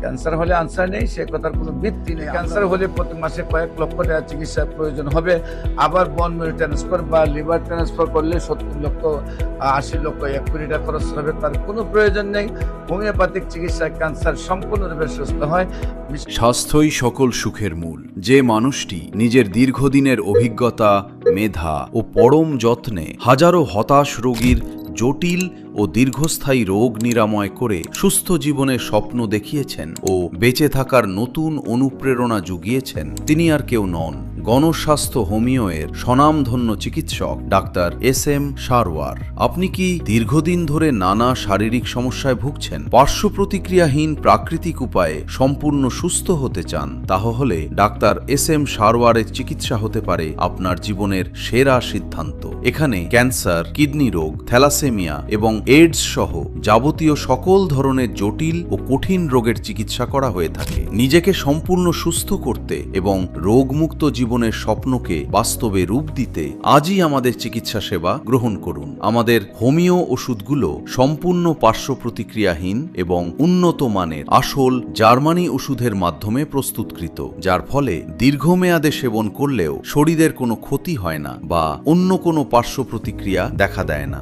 Cancer হলে answer নেই, সে কথার কোনো ভিত্তি নেই। ক্যান্সার হলে প্রতি মাসে কয়েক লক্ষ টাকা চিকিৎসার প্রয়োজন হবে। আবার বোন ম্যারো ট্রান্সফার বা লিভার ট্রান্সফার করলে 70 লক্ষ 80 লক্ষ 1 কোটি টাকা খরচ হবে, তার কোনো প্রয়োজন নেই। হোমিওপ্যাথিক চিকিৎসায় ক্যান্সার সম্পূর্ণরূপে সুস্থ হয়। স্বাস্থ্যই সকল সুখের মূল। যে মানুষটি নিজের দীর্ঘদিনের অভিজ্ঞতা, মেধা ও পরম যত্নে হাজারো হতাশ রোগীর জটিল ও দীর্ঘস্থায়ী রোগ নিরাময় করে সুস্থ জীবনের স্বপ্ন দেখিয়েছেন ও বেঁচে থাকার নতুন অনুপ্রেরণা জুগিয়েছেন, তিনি আর কেউ নন, গণস্বাস্থ্য হোমিওয়ের স্বনামধন্য চিকিৎসক ডাক্তার SM সারওয়ার। আপনি কি দীর্ঘদিন ধরে নানা শারীরিক সমস্যায় ভুগছেন, পার্শ্ব প্রতিক্রিয়াহীন প্রাকৃতিক উপায়ে সম্পূর্ণ সুস্থ হতে চান? তাহলে ডাক্তার SM সারওয়ারের চিকিৎসা হতে পারে আপনার জীবনের সেরা সিদ্ধান্ত। এখানে ক্যান্সার, কিডনি রোগ, থ্যালাসেমিয়া এবং এইডস সহ যাবতীয় সকল ধরনের জটিল ও কঠিন রোগের চিকিৎসা করা হয়ে থাকে। নিজেকে সম্পূর্ণ সুস্থ করতে এবং রোগমুক্ত জীবনের স্বপ্নকে বাস্তবে রূপ দিতে আজই আমাদের চিকিৎসা সেবা গ্রহণ করুন। আমাদের হোমিও ওষুধগুলো সম্পূর্ণ পার্শ্ব প্রতিক্রিয়াহীন এবং উন্নত মানের আসল জার্মানি ওষুধের মাধ্যমে প্রস্তুতকৃত, যার ফলে দীর্ঘমেয়াদে সেবন করলেও শরীরের কোনো ক্ষতি হয় না বা অন্য কোনো পার্শ্ব প্রতিক্রিয়া দেখা দেয় না।